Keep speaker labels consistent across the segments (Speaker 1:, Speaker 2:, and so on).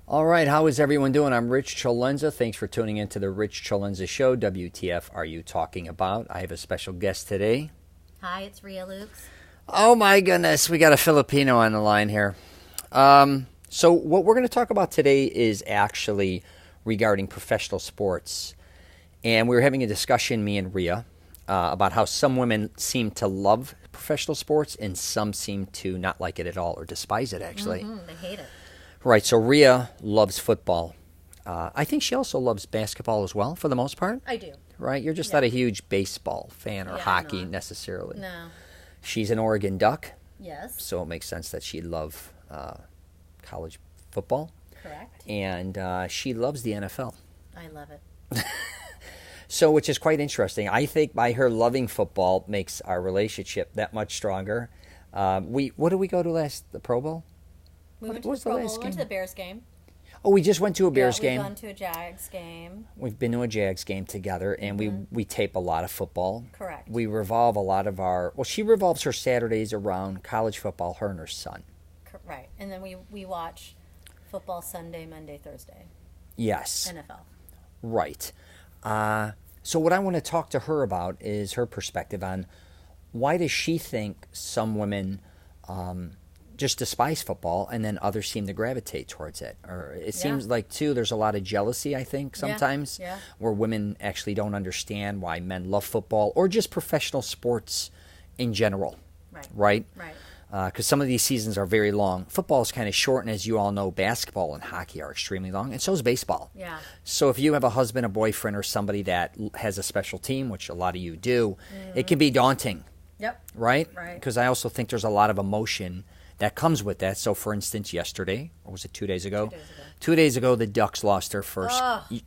Speaker 1: All right, how is everyone doing? I'm Rich CELENZA. Thanks for tuning in to the Rich CELENZA Show. WTF are you talking about? I have a special guest today.
Speaker 2: Hi, it's RIA LOEKS.
Speaker 1: Oh my goodness, we got a Filipino on the line here. So what we're going to talk about today is actually regarding professional sports. And we were having a discussion, me and Ria, about how some women seem to love professional sports and some seem to not like it at all or despise it, actually.
Speaker 2: They hate it.
Speaker 1: Right, so Ria loves football. I think she also loves basketball as well, for the most part.
Speaker 2: I do.
Speaker 1: Right, you're just not a huge baseball fan or
Speaker 2: Yeah, I'm
Speaker 1: hockey
Speaker 2: not.
Speaker 1: necessarily.
Speaker 2: No.
Speaker 1: She's an Oregon Duck,
Speaker 2: Yes.
Speaker 1: so it makes sense that she'd love college football.
Speaker 2: Correct.
Speaker 1: And she loves the NFL.
Speaker 2: I love it.
Speaker 1: So, which is quite interesting. I think by her loving football makes our relationship that much stronger. What did we go to last? The Pro Bowl?
Speaker 2: We
Speaker 1: What
Speaker 2: went to
Speaker 1: was
Speaker 2: the
Speaker 1: the
Speaker 2: Pro Bowl.
Speaker 1: last
Speaker 2: We went to
Speaker 1: game?
Speaker 2: the Bears game.
Speaker 1: Oh, we just went to a Bears game.
Speaker 2: We've gone to a Jags game.
Speaker 1: We've been to a Jags game together, and we tape a lot of football.
Speaker 2: Correct.
Speaker 1: We revolve a lot of our... Well, she revolves her Saturdays around college football, her and her son.
Speaker 2: Right. And then we watch football Sunday, Monday, Thursday.
Speaker 1: Yes.
Speaker 2: NFL.
Speaker 1: Right. So what I want to talk to her about is her perspective on why does she think some women just despise football and then others seem to gravitate towards it? Or it seems like, too, there's a lot of jealousy, I think, sometimes,
Speaker 2: Yeah.
Speaker 1: where women actually don't understand why men love football or just professional sports in general.
Speaker 2: Right.
Speaker 1: Right?
Speaker 2: Right.
Speaker 1: Because some of these seasons are very long. Football is kind of short, and as you all know, basketball and hockey are extremely long, and so is baseball.
Speaker 2: Yeah.
Speaker 1: So if you have a husband, a boyfriend, or somebody that has a special team, which a lot of you do, it can be daunting,
Speaker 2: Yep.
Speaker 1: right?
Speaker 2: Right.
Speaker 1: Because I also think there's a lot of emotion that comes with that. So, for instance, yesterday, or was it 2 days ago?
Speaker 2: 2 days ago.
Speaker 1: 2 days ago, the Ducks lost their first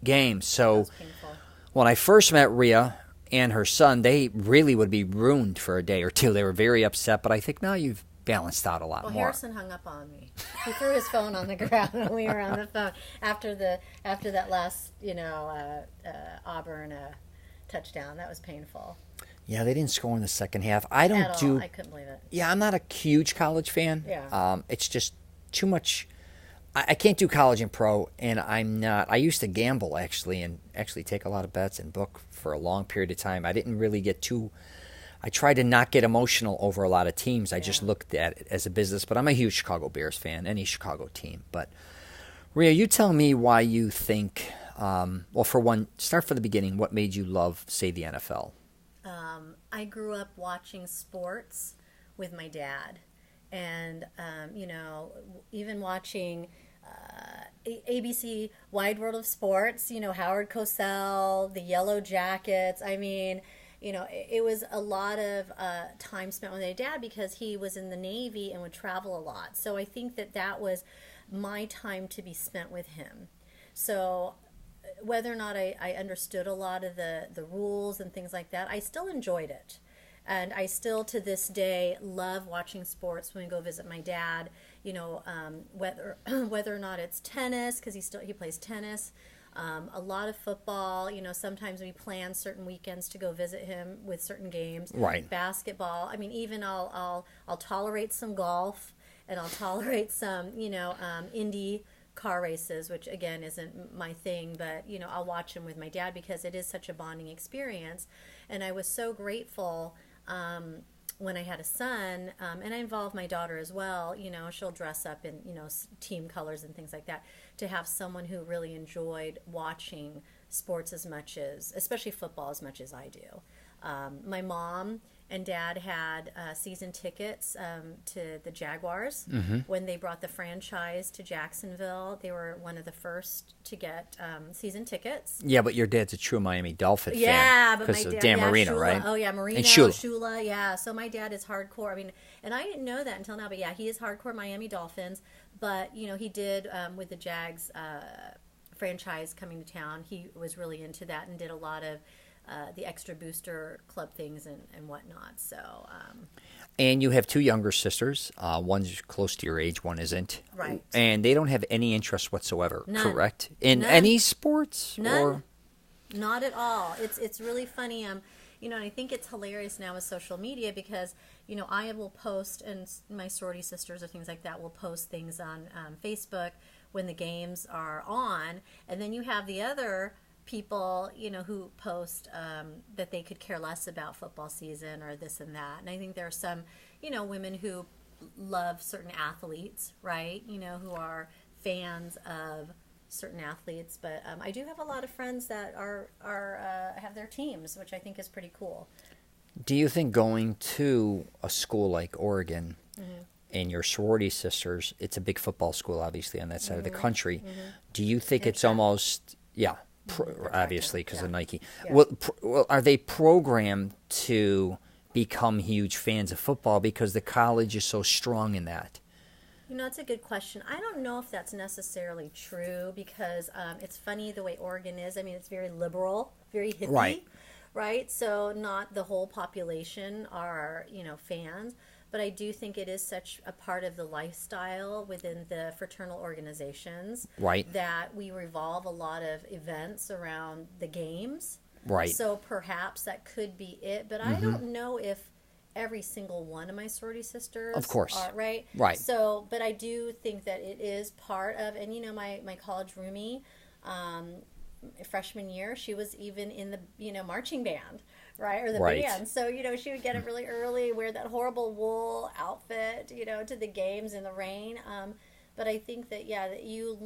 Speaker 1: game. So
Speaker 2: That's painful.
Speaker 1: when I first met Ria and her son, they really would be ruined for a day or two. They were very upset, but I think now you've balanced out a lot
Speaker 2: Well,
Speaker 1: more.
Speaker 2: Harrison hung up on me. He threw his phone on the ground when we were on the phone after that last Auburn touchdown. That was painful.
Speaker 1: Yeah, they didn't score in the second half. I don't
Speaker 2: At all.
Speaker 1: do.
Speaker 2: I couldn't believe it.
Speaker 1: Yeah, I'm not a huge college fan.
Speaker 2: Yeah.
Speaker 1: It's just too much. I can't do college and pro, and I'm not. I used to gamble actually, and actually take a lot of bets and book for a long period of time. I didn't really get too. I tried to not get emotional over a lot of teams. I just looked at it as a business. But I'm a huge Chicago Bears fan, any Chicago team. But Ria, you tell me why you think. Well, for one, start from the beginning. What made you love, say, the NFL?
Speaker 2: I grew up watching sports with my dad, and even watching ABC Wide World of Sports. Howard Cosell, the Yellow Jackets. I mean, it was a lot of time spent with my dad because he was in the Navy and would travel a lot. So I think that was my time to be spent with him. So whether or not I understood a lot of the rules and things like that, I still enjoyed it. And I still, to this day, love watching sports when we go visit my dad. Whether or not it's tennis, because he plays tennis, a lot of football. Sometimes we plan certain weekends to go visit him with certain games.
Speaker 1: Right.
Speaker 2: Basketball. I mean, even I'll tolerate some golf, and I'll tolerate some Indy car races, which again isn't my thing, but I'll watch them with my dad because it is such a bonding experience. And I was so grateful when I had a son, and I involved my daughter as well. She'll dress up in team colors and things like that, to have someone who really enjoyed watching sports as much as, especially football, as much as I do. My mom and dad had season tickets to the Jaguars. When they brought the franchise to Jacksonville. They were one of the first to get season tickets.
Speaker 1: Yeah, but your dad's a true Miami Dolphin fan.
Speaker 2: Yeah, but my
Speaker 1: because
Speaker 2: dad,
Speaker 1: of Dan Marino,
Speaker 2: Shula.
Speaker 1: right?
Speaker 2: Oh yeah, Marino,
Speaker 1: And Shula.
Speaker 2: Shula, yeah. So my dad is hardcore. I mean, and I didn't know that until now, but yeah, he is hardcore Miami Dolphins. But he did with the Jags franchise coming to town. He was really into that and did a lot of the extra booster club things and whatnot. So.
Speaker 1: And you have two younger sisters. One's close to your age, one isn't.
Speaker 2: Right.
Speaker 1: And they don't have any interest whatsoever,
Speaker 2: None.
Speaker 1: correct? In
Speaker 2: None.
Speaker 1: any sports?
Speaker 2: None.
Speaker 1: Or?
Speaker 2: Not at all. It's really funny. And I think it's hilarious now with social media because, I will post, and my sorority sisters or things like that will post things on Facebook when the games are on, and then you have the other people, who post that they could care less about football season or this and that. And I think there are some, women who love certain athletes, right? Who are fans of certain athletes. But I do have a lot of friends that are have their teams, which I think is pretty cool.
Speaker 1: Do you think going to a school like Oregon and your sorority sisters, it's a big football school, obviously, on that side of the country. Do you think it's almost, obviously, because of Nike.
Speaker 2: Yeah.
Speaker 1: Well, are they programmed to become huge fans of football because the college is so strong in that?
Speaker 2: It's a good question. I don't know if that's necessarily true because it's funny the way Oregon is. I mean, it's very liberal, very hippie, right? So not the whole population are, fans. But I do think it is such a part of the lifestyle within the fraternal organizations that we revolve a lot of events around the games.
Speaker 1: Right.
Speaker 2: So perhaps that could be it. But I don't know if every single one of my sorority sisters
Speaker 1: of course
Speaker 2: are, right? So, but I do think that it is part of, and my college roomie, freshman year, she was even in the, marching band. Right, or the band. So, she would get up really early, wear that horrible wool outfit, to the games in the rain. But I think that, that you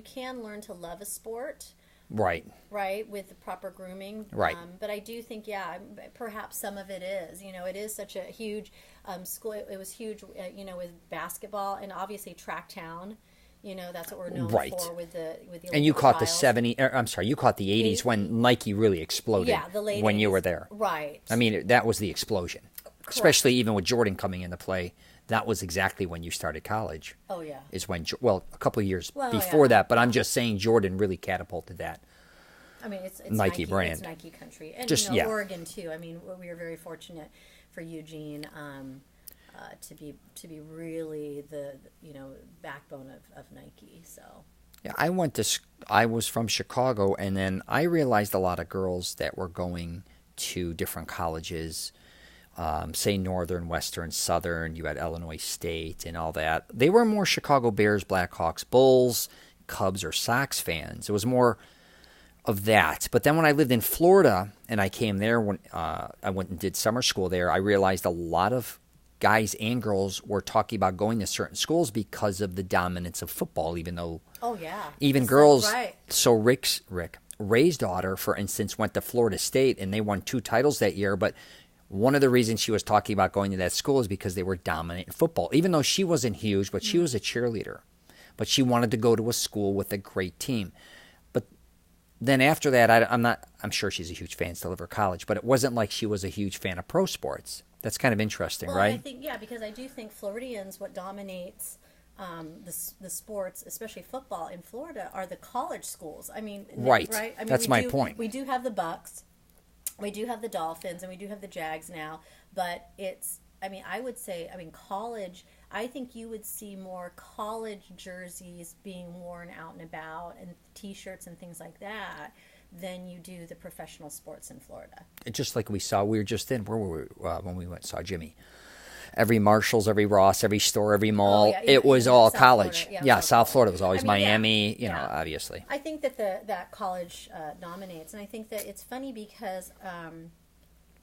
Speaker 2: can learn to love a sport. Right, with the proper grooming. But I do think, perhaps some of it is, it is such a huge school. It was huge, with basketball and obviously Tracktown. That's what we're known for with the
Speaker 1: and you caught
Speaker 2: trials.
Speaker 1: the 70s. You caught the 80s when Nike really exploded.
Speaker 2: Yeah, the late
Speaker 1: when
Speaker 2: 80s.
Speaker 1: You were there.
Speaker 2: Right.
Speaker 1: I mean, that was the explosion. Correct. Especially even with Jordan coming into play. That was exactly when you started college.
Speaker 2: Oh, yeah.
Speaker 1: Is when, a couple of years before that. But I'm just saying Jordan really catapulted that.
Speaker 2: I mean, it's
Speaker 1: Nike brand.
Speaker 2: It's Nike country. And,
Speaker 1: just,
Speaker 2: Oregon, too. I mean, we were very fortunate for Eugene to be really the backbone of Nike. So
Speaker 1: yeah, I was from Chicago, and then I realized a lot of girls that were going to different colleges, say Northern, Western, Southern. You had Illinois State and all that. They were more Chicago Bears, Blackhawks, Bulls, Cubs, or Sox fans. It was more of that. But then when I lived in Florida and I came there, when I went and did summer school there, I realized a lot of guys and girls were talking about going to certain schools because of the dominance of football, even though even girls. So Ray's daughter, for instance, went to Florida State and they won 2 titles that year, but one of the reasons she was talking about going to that school is because they were dominant in football, even though she wasn't huge, but she was a cheerleader. But she wanted to go to a school with a great team. But then after that, I'm sure she's a huge fan still of her college, but it wasn't like she was a huge fan of pro sports. That's kind of interesting, right?
Speaker 2: I think, because I do think Floridians, what dominates the sports, especially football in Florida, are the college schools. I mean,
Speaker 1: right?
Speaker 2: I mean,
Speaker 1: that's my point.
Speaker 2: We do have the Bucks, we do have the Dolphins, and we do have the Jags now. But I would say, college. I think you would see more college jerseys being worn out and about, and T-shirts and things like that, than you do the professional sports in Florida.
Speaker 1: Just like we were just in, where were we when we saw Jimmy? Every Marshall's, every Ross, every store, every mall, it was all
Speaker 2: South
Speaker 1: college.
Speaker 2: Florida.
Speaker 1: South Florida was always Miami, obviously.
Speaker 2: I think that that college dominates, and I think that it's funny because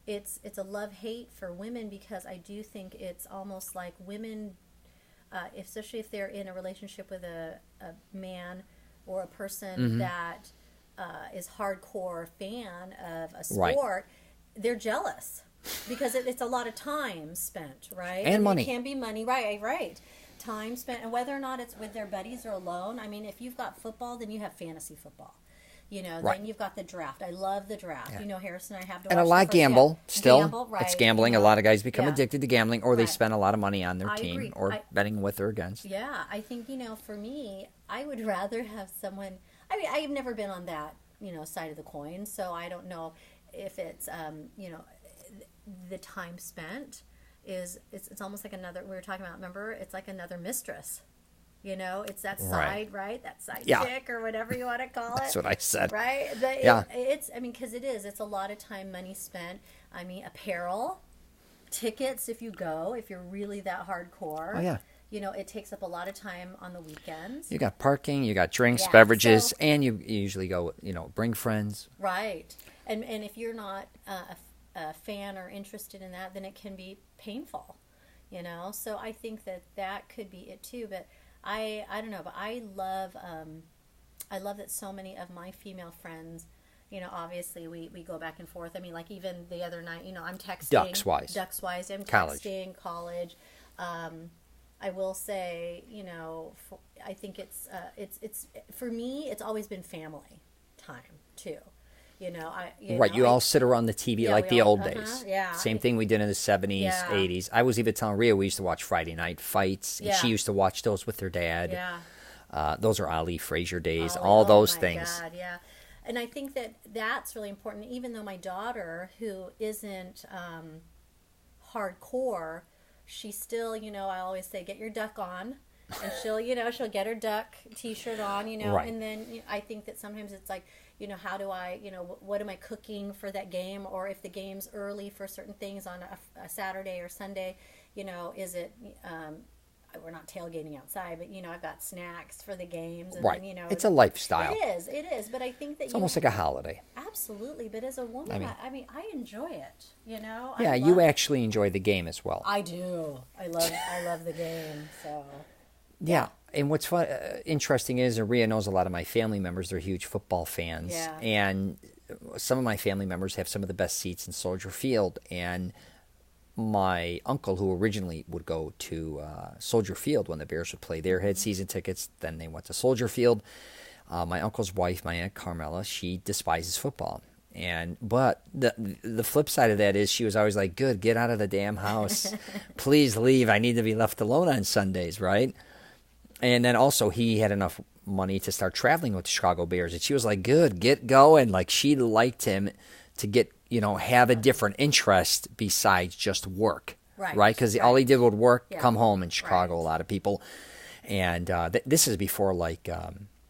Speaker 2: it's a love-hate for women, because I do think it's almost like women, especially if they're in a relationship with a man or a person that is hardcore fan of a sport, they're jealous because it's a lot of time spent, right?
Speaker 1: And money.
Speaker 2: It can be money, right. Time spent, and whether or not it's with their buddies or alone. I mean, if you've got football, then you have fantasy football. Then you've got the draft. I love the draft.
Speaker 1: Yeah.
Speaker 2: Harrison and I have to
Speaker 1: and
Speaker 2: watch
Speaker 1: a lot gamble still.
Speaker 2: Gamble, right.
Speaker 1: It's gambling. A lot of guys become addicted to gambling, or they
Speaker 2: Right.
Speaker 1: spend a lot of money on their
Speaker 2: I
Speaker 1: team,
Speaker 2: agree.
Speaker 1: or betting with or against.
Speaker 2: Yeah, I think, for me, I would rather have someone, I've never been on that, side of the coin, so I don't know if it's, the time spent it's almost like another, we were talking about, remember, it's like another mistress. It's that side, right? That side chick, or whatever you want to call it.
Speaker 1: That's what I said.
Speaker 2: Right? It's because it is. It's a lot of time, money spent. Apparel, tickets if you're really that hardcore.
Speaker 1: Oh, yeah.
Speaker 2: it takes up a lot of time on the weekends.
Speaker 1: You got parking, you got drinks,
Speaker 2: Yeah,
Speaker 1: beverages,
Speaker 2: so-
Speaker 1: and you usually go, bring friends.
Speaker 2: Right. And if you're not a fan or interested in that, then it can be painful, So I think that could be it too. But I don't know. But I love that so many of my female friends, obviously we go back and forth. I mean, like even the other night, I'm texting.
Speaker 1: Ducks wise.
Speaker 2: I'm
Speaker 1: College.
Speaker 2: texting college. I will say, I think it's for me, it's always been family time too.
Speaker 1: You all sit around the TV like the old days.
Speaker 2: Yeah.
Speaker 1: Same thing we did in the 70s, 80s. I was even telling Rhea we used to watch Friday night fights, and she used to watch those with her dad.
Speaker 2: Yeah.
Speaker 1: Those are Ali Frazier days, all those things.
Speaker 2: God, yeah. And I think that's really important, even though my daughter, who isn't hardcore, she still, I always say, get your duck on. And she'll get her duck T-shirt on,
Speaker 1: Right.
Speaker 2: And then I think that sometimes it's like, how do I, what am I cooking for that game? Or if the game's early for certain things on a Saturday or Sunday, is it, we're not tailgating outside, but, I've got snacks for the games. And
Speaker 1: Right.
Speaker 2: then,
Speaker 1: It's a lifestyle.
Speaker 2: It is. But I think that
Speaker 1: It's almost like a holiday.
Speaker 2: Absolutely. But as a woman, I enjoy it,
Speaker 1: Yeah, you actually enjoy the game as well.
Speaker 2: I do. I love the game, so...
Speaker 1: Yeah, and what's fun, interesting is, Rhea knows a lot of my family members. They're huge football fans,
Speaker 2: Yeah.
Speaker 1: and some of my family members have some of the best seats in Soldier Field. And my uncle, who originally would go to Soldier Field when the Bears would play there, had season tickets. Then they went to Soldier Field. My uncle's wife, my Aunt Carmela, she despises football. But the flip side of that is she was always like, "Good, get out of the damn house. Please leave. I need to be left alone on Sundays," right? And then also he had enough money to start traveling with the Chicago Bears. And she was like, good, get going. Like she liked him to get, have a different interest besides just work. Right? Because all he did was work, come home in Chicago, a lot of people. And this is before like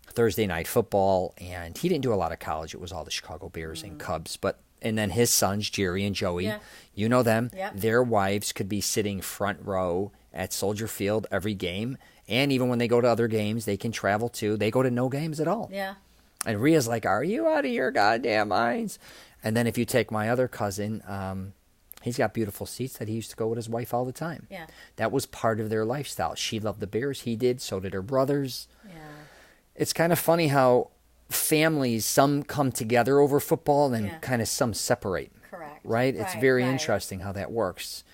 Speaker 1: Thursday night football. And he didn't do a lot of college. It was all the Chicago Bears and Cubs. And then his sons, Jerry and Joey, you know them.
Speaker 2: Yep.
Speaker 1: Their wives could be sitting front row at Soldier Field every game. And even when they go to other games, they can travel too. They go to no games at all.
Speaker 2: Yeah.
Speaker 1: And Rhea's like, are you out of your goddamn minds? And then if you take my other cousin, he's got beautiful seats that he used to go with his wife all the time.
Speaker 2: Yeah.
Speaker 1: That was part of their lifestyle. She loved the Bears. He did. So did her brothers.
Speaker 2: Yeah.
Speaker 1: It's kind of funny how families, some come together over football and kind of some separate.
Speaker 2: Correct.
Speaker 1: Right? It's very interesting how that works.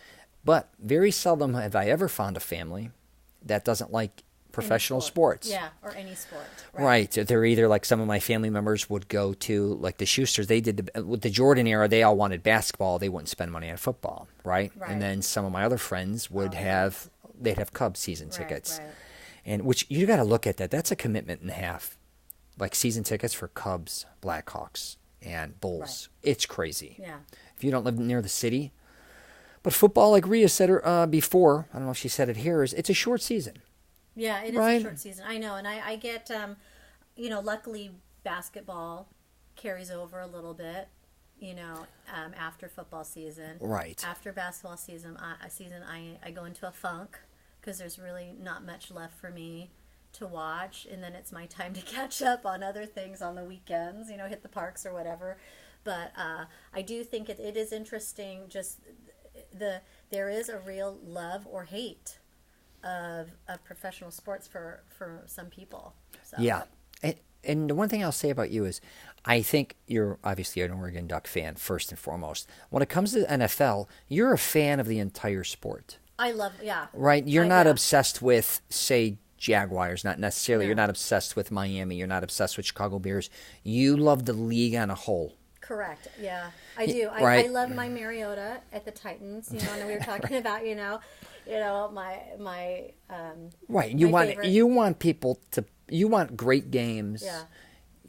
Speaker 1: But very seldom have I ever found a family that doesn't like professional sports.
Speaker 2: Yeah, or any sport.
Speaker 1: Right. They're either like some of my family members would go to, like the Schusters, they did, with the Jordan era, they all wanted basketball. They wouldn't spend money on football, right? And then some of my other friends would they'd have Cubs season tickets. Right. And which you got to look at that. That's a commitment and a half. Like season tickets for Cubs, Blackhawks, and Bulls. Right. It's crazy. Yeah. If you don't live near the city. But football, like Rhea said before, I don't know if she said it here, it's a short season.
Speaker 2: Yeah, it is a short season. I know, and I get, luckily basketball carries over a little bit, after football season.
Speaker 1: Right.
Speaker 2: After basketball season, I go into a funk because there's really not much left for me to watch, and then it's my time to catch up on other things on the weekends, hit the parks or whatever. But I do think it is interesting, just there is a real love or hate of professional sports for some people. So. Yeah.
Speaker 1: And the one thing I'll say about you is I think you're obviously an Oregon Duck fan first and foremost. When it comes to NFL, you're a fan of the entire sport.
Speaker 2: I love,
Speaker 1: Right? You're not obsessed with, say, Jaguars, not necessarily. No. You're not obsessed with Miami. You're not obsessed with Chicago Bears. You love the league on a whole.
Speaker 2: Correct. Yeah, I do. I love my Mariota at the Titans. And we were talking about my
Speaker 1: right. You want great games.
Speaker 2: Yeah.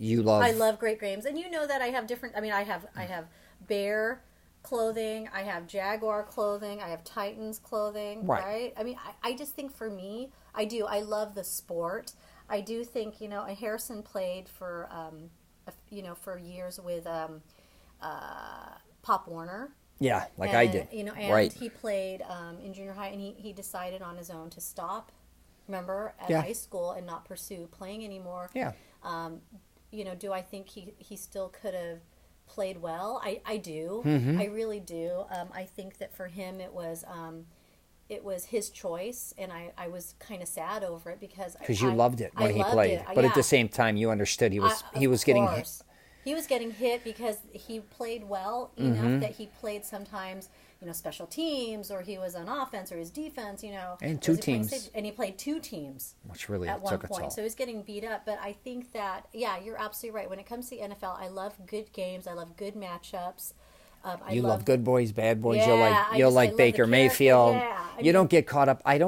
Speaker 1: I
Speaker 2: love great games, and that I have different. I mean, I have Bear clothing. I have Jaguar clothing. I have Titans clothing. Right. I mean, I just think for me, I do. I love the sport. I do think Harrison played for. For years with Pop Warner.
Speaker 1: Yeah, I did.
Speaker 2: And he played in junior high, and he decided on his own to stop remember, at high school and not pursue playing anymore.
Speaker 1: Yeah.
Speaker 2: Do I think he still could have played well? I do. I really do. I think that for him it was his choice, and I was kind of sad over it because
Speaker 1: you loved it when he played. But at the same time, you understood he was getting hit.
Speaker 2: He was getting hit because he played well enough that he played sometimes, special teams, or he was on offense or his defense,
Speaker 1: And two teams.
Speaker 2: And he played two teams.
Speaker 1: Which really
Speaker 2: at
Speaker 1: took
Speaker 2: one
Speaker 1: a
Speaker 2: point.
Speaker 1: toll.
Speaker 2: So he was getting beat up. But I think that, you're absolutely right. When it comes to the NFL, I love good games. I love good matchups.
Speaker 1: You love good boys, bad boys.
Speaker 2: Yeah,
Speaker 1: You'll like Baker Mayfield.
Speaker 2: Yeah,
Speaker 1: you don't get caught up. I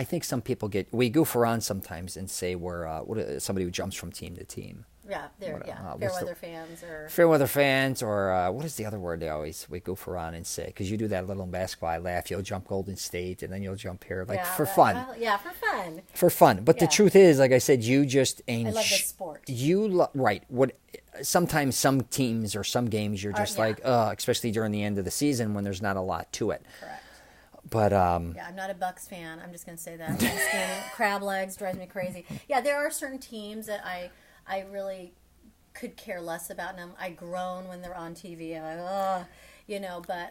Speaker 1: think some people we goof around sometimes and say we're somebody who jumps from team to team.
Speaker 2: Yeah, fair-weather fans or...
Speaker 1: Fair-weather fans, or what is the other word we goof around and say? Because you do that little in basketball, I laugh. You'll jump Golden State, and then you'll jump here, for fun.
Speaker 2: For fun.
Speaker 1: For fun. But the truth is, like I said, you just ain't...
Speaker 2: I love this sport.
Speaker 1: Right. Sometimes some teams or some games, you're just especially during the end of the season when there's not a lot to it.
Speaker 2: Correct.
Speaker 1: But
Speaker 2: I'm not a Bucks fan. I'm just going to say that. Crab legs drives me crazy. Yeah, there are certain teams that I really could care less about, and I groan when they're on TV. I'm like, but...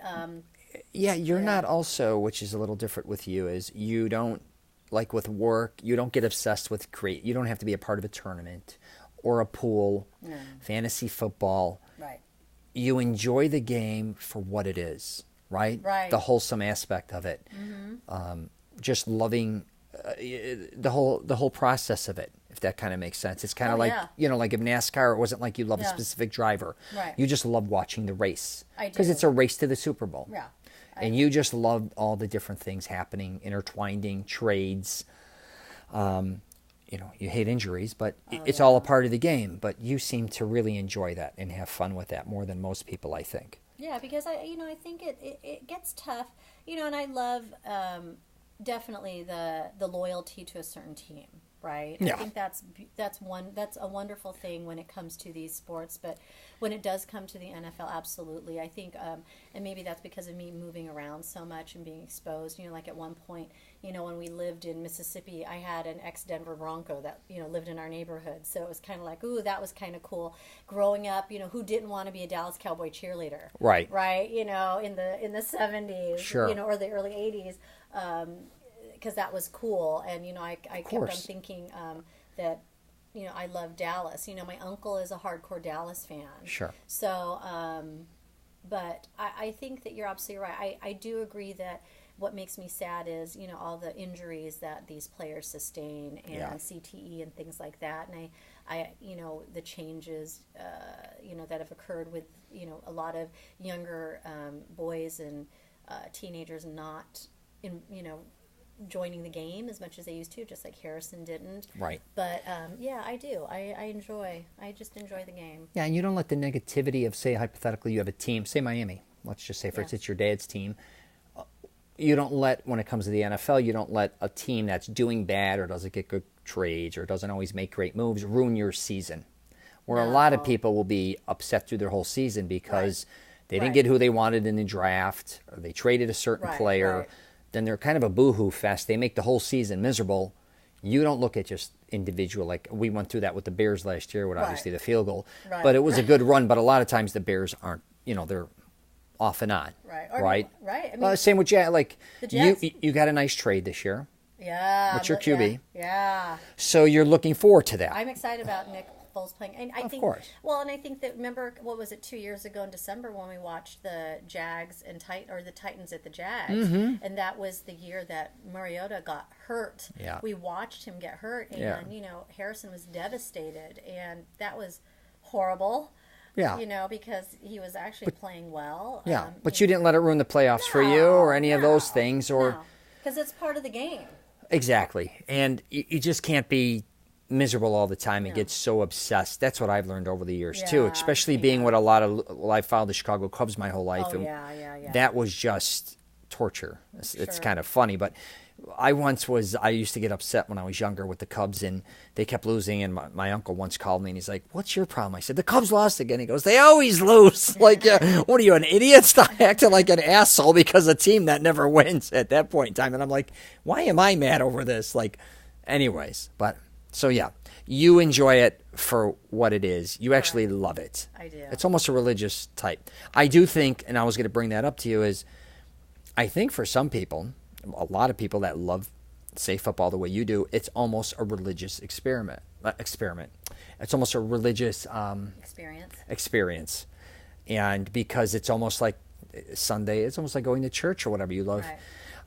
Speaker 1: you're not also, which is a little different with you, is you don't, like with work, you don't get obsessed with you don't have to be a part of a tournament or a pool, fantasy football.
Speaker 2: Right.
Speaker 1: You enjoy the game for what it is, right?
Speaker 2: Right.
Speaker 1: The wholesome aspect of it. Mm-hmm. Just loving the whole process of it, if that kind of makes sense. It's kind of like in NASCAR, it wasn't like you love a specific driver.
Speaker 2: Right.
Speaker 1: You just love watching the race.
Speaker 2: I do.
Speaker 1: Because it's a race to the Super Bowl.
Speaker 2: Yeah.
Speaker 1: And you just love all the different things happening, intertwining, trades. You hate injuries, but it's all a part of the game. But you seem to really enjoy that and have fun with that more than most people, I think.
Speaker 2: Yeah, because I think it gets tough, and I love definitely the loyalty to a certain team, right?
Speaker 1: Yeah.
Speaker 2: I think that's a wonderful thing when it comes to these sports, but when it does come to the NFL, absolutely. I think, and maybe that's because of me moving around so much and being exposed. Like at one point, when we lived in Mississippi, I had an ex-Denver Bronco that lived in our neighborhood, so it was kind of like, ooh, that was kind of cool. Growing up, who didn't want to be a Dallas Cowboy cheerleader?
Speaker 1: Right.
Speaker 2: Right. In the 70s,
Speaker 1: sure.
Speaker 2: Or the early 80s. Because that was cool, and I kept on thinking that I love Dallas. My uncle is a hardcore Dallas fan.
Speaker 1: Sure.
Speaker 2: So, but I think that you're absolutely right. I do agree that what makes me sad is all the injuries that these players sustain and CTE and things like that, and I the changes that have occurred with a lot of younger boys and teenagers not joining the game as much as they used to, just like Harrison didn't.
Speaker 1: Right.
Speaker 2: But I do. I just enjoy the game.
Speaker 1: Yeah, and you don't let the negativity of, say, hypothetically, you have a team, say Miami. Let's just say, for instance, it's your dad's team. You don't let, when it comes to the NFL, you don't let a team that's doing bad or doesn't get good trades or doesn't always make great moves ruin your season. Where a lot of people will be upset through their whole season because they didn't get who they wanted in the draft, or they traded a certain player.
Speaker 2: Right.
Speaker 1: Then they're kind of a boo-hoo fest. They make the whole season miserable. You don't look at just individual, like we went through that with the Bears last year with obviously the field goal.
Speaker 2: Right.
Speaker 1: But it was a good run, but a lot of times the Bears aren't, they're off and on.
Speaker 2: Right.
Speaker 1: Right?
Speaker 2: Right. I mean,
Speaker 1: same with Jets. Like,
Speaker 2: the Jets.
Speaker 1: You got a nice trade this year.
Speaker 2: Yeah.
Speaker 1: What's your QB?
Speaker 2: Yeah.
Speaker 1: So you're looking forward to that.
Speaker 2: I'm excited about Nick Foles playing. And I think,
Speaker 1: course.
Speaker 2: Well, and I think that, remember, what was it, 2 years ago in December when we watched the Jags and the Titans at the Jags, and that was the year that Mariota got hurt.
Speaker 1: Yeah.
Speaker 2: We watched him get hurt, and Harrison was devastated, and that was horrible.
Speaker 1: Yeah.
Speaker 2: Because he was actually playing well.
Speaker 1: Yeah, but you didn't let it ruin the playoffs for you or any of those things, or
Speaker 2: because it's part of the game.
Speaker 1: Exactly, and you just can't be miserable all the time and get so obsessed. That's what I've learned over the years too, especially being with a lot of, I followed the Chicago Cubs my whole life.
Speaker 2: Oh,
Speaker 1: and that was just torture. It's kind of funny, but I used to get upset when I was younger with the Cubs and they kept losing, and my uncle once called me and he's like, "What's your problem?" I said, "The Cubs lost again." He goes, "They always lose." Like, what are you, an idiot? Stop acting like an asshole because a team that never wins at that point in time. And I'm like, why am I mad over this? Like, Anyways, but so yeah, you enjoy it for what it is. You actually love it.
Speaker 2: I do.
Speaker 1: It's almost a religious type. I do think, and I was going to bring that up to you, is I think for some people, a lot of people that love, say, football the way you do, it's almost a religious experiment. It's almost a religious experience. And because it's almost like Sunday, it's almost like going to church or whatever you love.
Speaker 2: Right.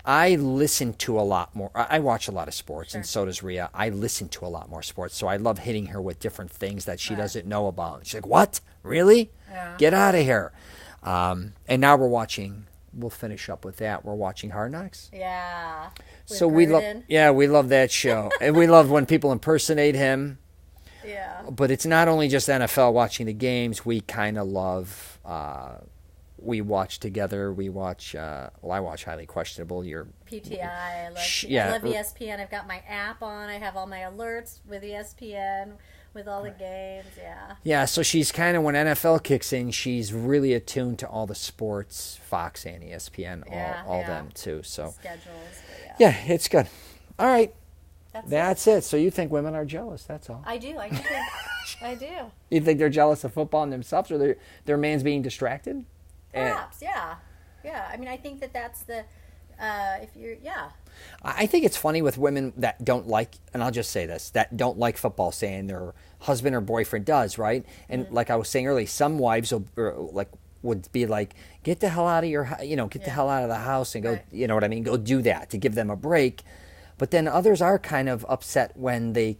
Speaker 1: I listen to a lot more. I watch a lot of sports,
Speaker 2: Sure.
Speaker 1: and so does Ria. I listen to a lot more sports, so I love hitting her with different things that she doesn't know about. She's like, "What? Really?
Speaker 2: Yeah.
Speaker 1: Get out of here!" And now we're watching. We'll finish up with that. We're watching Hard Knocks.
Speaker 2: Yeah.
Speaker 1: So we love that show, and we love when people impersonate him.
Speaker 2: Yeah.
Speaker 1: But it's not only just NFL watching the games. We kind of love. We watch together. We watch. I watch Highly Questionable.
Speaker 2: PTI. I love ESPN. I've got my app on. I have all my alerts with ESPN, with all the games. Yeah.
Speaker 1: Yeah. So she's kind of, when NFL kicks in, she's really attuned to all the sports, Fox and ESPN, all them too. So
Speaker 2: schedules.
Speaker 1: Yeah, it's good. All right.
Speaker 2: That's
Speaker 1: it. So you think women are jealous? That's all.
Speaker 2: I do. I do. I do.
Speaker 1: You think they're jealous of football and themselves, or their man's being distracted?
Speaker 2: Perhaps, yeah. I mean, I think that's the,
Speaker 1: I think it's funny with women that don't like, and I'll just say this, that don't like football, saying their husband or boyfriend does, right? And like I was saying earlier, some wives would be like, get the hell out of the hell out of the house and go,
Speaker 2: Right.
Speaker 1: you know what I mean? Go do that to give them a break. But then others are kind of upset when they're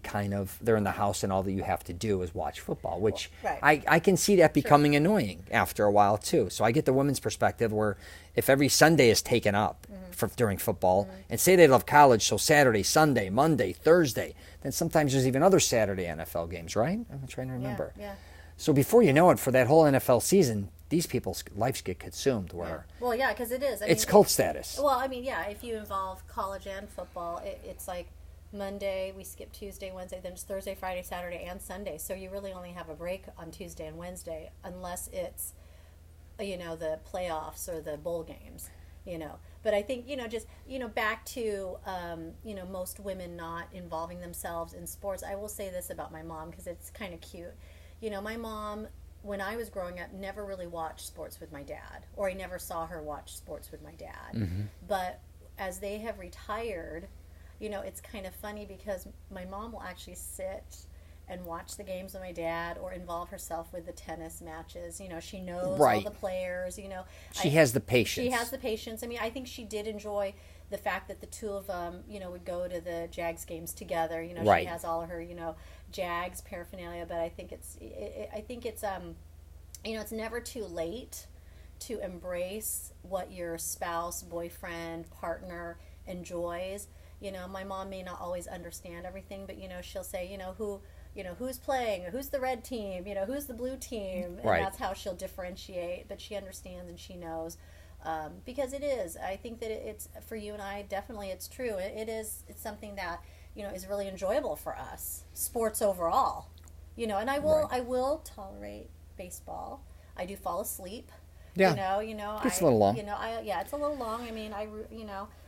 Speaker 1: in the house and all that you have to do is watch football, which
Speaker 2: Right.
Speaker 1: I can see that becoming annoying after a while too. So I get the women's perspective, where if every Sunday is taken up during football, and say they love college, so Saturday, Sunday, Monday, Thursday, then sometimes there's even other Saturday NFL games, right? I'm trying to remember.
Speaker 2: Yeah.
Speaker 1: So before you know it, for that whole NFL season, these people's lives get consumed. Where
Speaker 2: Well, yeah, because it is.
Speaker 1: it's cult status.
Speaker 2: Well, I mean, yeah, if you involve college and football, it's like Monday, we skip Tuesday, Wednesday, then it's Thursday, Friday, Saturday, and Sunday. So you really only have a break on Tuesday and Wednesday, unless it's, the playoffs or the bowl games, But I think, just, back to, most women not involving themselves in sports. I will say this about my mom, because it's kind of cute. My mom, when I was growing up, never really watched sports with my dad, or I never saw her watch sports with my dad.
Speaker 1: Mm-hmm.
Speaker 2: But as they have retired, it's kind of funny, because my mom will actually sit and watch the games with my dad, or involve herself with the tennis matches. She knows all the players.
Speaker 1: She has the patience.
Speaker 2: She has the patience. I mean, I think she did enjoy the fact that the two of them, would go to the Jags games together. She has all of her, Jags paraphernalia. But I think it's it's never too late to embrace what your spouse, boyfriend, partner enjoys. My mom may not always understand everything, but she'll say, who's playing, who's the red team, who's the blue team, and that's how she'll differentiate. But she understands and she knows, because it is. I think that it's, for you and I, definitely it's true. It's something that is really enjoyable for us. Sports overall, and I will tolerate baseball. I do fall asleep.
Speaker 1: Yeah.
Speaker 2: It's
Speaker 1: a little long.
Speaker 2: It's a little long. I mean, I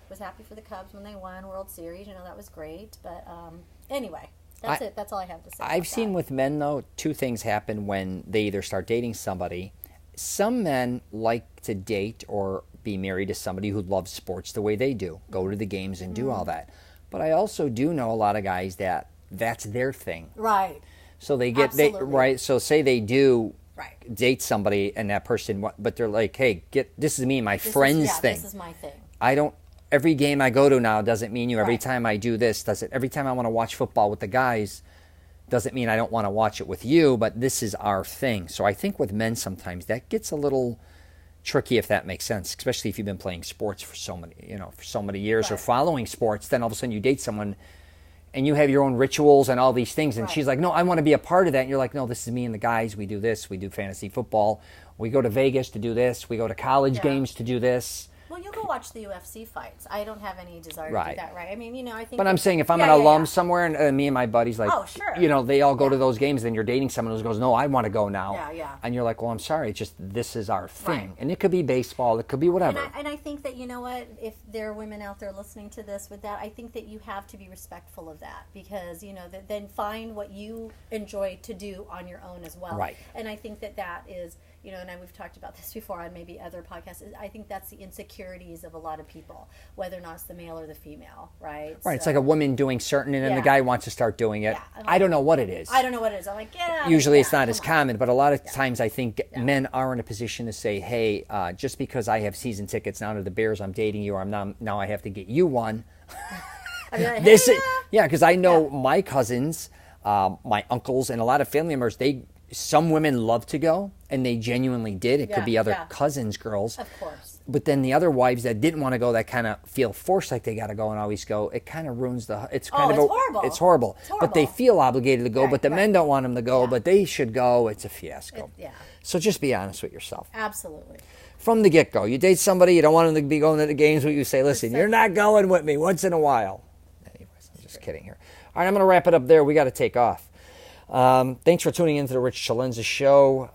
Speaker 2: was happy for the Cubs when they won World Series. That was great. But anyway, that's it. That's all I have to say.
Speaker 1: I've seen with men, though, two things happen when they either start dating somebody. Some men like to date or be married to somebody who loves sports the way they do, go to the games and do all that. But I also do know a lot of guys that's their thing.
Speaker 2: Right.
Speaker 1: So they get So say they do date somebody, and that person, but they're like, hey, this is me, my friend's thing.
Speaker 2: This is my thing.
Speaker 1: I don't. Every game I go to now doesn't mean you. Every time I do this, every time I want to watch football with the guys, doesn't mean I don't want to watch it with you, but this is our thing. So I think with men sometimes that gets a little tricky, if that makes sense, especially if you've been playing sports for so many years or following sports. Then all of a sudden you date someone and you have your own rituals and all these things, and she's like, no, I want to be a part of that. And you're like, no, this is me and the guys. We do this. We do fantasy football. We go to Vegas to do this. We go to college games to do this.
Speaker 2: Well, you'll go watch the UFC fights. I don't have any desire to
Speaker 1: Right.
Speaker 2: do that, right? I mean, I think.
Speaker 1: But I'm saying if I'm
Speaker 2: Yeah,
Speaker 1: an
Speaker 2: yeah,
Speaker 1: alum
Speaker 2: yeah.
Speaker 1: somewhere and me and my buddies, like,
Speaker 2: Oh, sure.
Speaker 1: they all go to those games, then you're dating someone who goes, no, I want to go now.
Speaker 2: Yeah, yeah.
Speaker 1: And you're like, well, I'm sorry, it's just this is our thing.
Speaker 2: Right.
Speaker 1: And it could be baseball, it could be whatever.
Speaker 2: And I think that, you know what, if there are women out there listening to this with that, I think that you have to be respectful of that because, then find what you enjoy to do on your own as well.
Speaker 1: Right.
Speaker 2: And I think that is, and we've talked about this before on maybe other podcasts, I think that's the insecurities of a lot of people, whether or not it's the male or the female, right?
Speaker 1: Right, it's like a woman doing certain, and then the
Speaker 2: Yeah.
Speaker 1: guy wants to start doing it.
Speaker 2: Yeah.
Speaker 1: I don't know what it is.
Speaker 2: I don't know what it is. I'm like, get out.
Speaker 1: Usually it's not as common, but a lot of times I think men are in a position to say, hey, just because I have season tickets now to the Bears, I'm dating you, or now I have to get you one.
Speaker 2: I'd be like,
Speaker 1: This
Speaker 2: hey,
Speaker 1: is, yeah, because I know my cousins, my uncles, and a lot of family members, some women love to go, and they genuinely did. It could be other cousins, girls.
Speaker 2: Of course.
Speaker 1: But then the other wives that didn't want to go, that kind of feel forced like they got to go and always go, it kind of ruins it's horrible. It's horrible. But they feel obligated to go, but the men don't want them to go, but they should go. It's a fiasco. So just be honest with yourself.
Speaker 2: Absolutely.
Speaker 1: From the get-go. You date somebody, you don't want them to be going to the games, but you say, listen, you're not going with me once in a while. Anyways, I'm just kidding here. All right, I'm going to wrap it up there. We got to take off. Thanks for tuning into the Rich CELENZA show.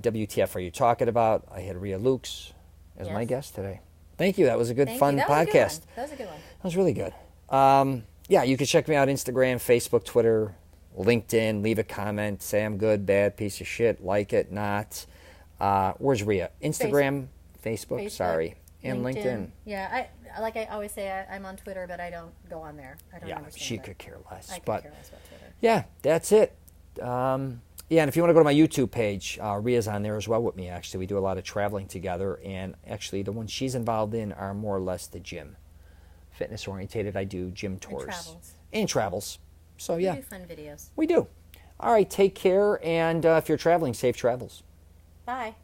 Speaker 1: WTF are you talking about? I had RIA LOEKS as my guest today. Thank you. That was a good, fun podcast.
Speaker 2: That was a good one.
Speaker 1: That was really good. You can check me out Instagram, Facebook, Twitter, LinkedIn. Leave a comment. Say I'm good, bad, piece of shit, like it, not. Where's RIA? Instagram, Facebook, sorry, and LinkedIn.
Speaker 2: Yeah, I always say, I'm on Twitter, but I don't go on there. I don't understand
Speaker 1: she
Speaker 2: it.
Speaker 1: could care less.
Speaker 2: I could
Speaker 1: but
Speaker 2: care less about Twitter.
Speaker 1: yeah, that's it. And if you want to go to my YouTube page, Ria's on there as well with me, actually. We do a lot of traveling together, and actually the ones she's involved in are more or less the gym. Fitness-orientated, I do gym tours. And travels. So,
Speaker 2: We do fun videos.
Speaker 1: We do. All right, take care, and if you're traveling, safe travels.
Speaker 2: Bye.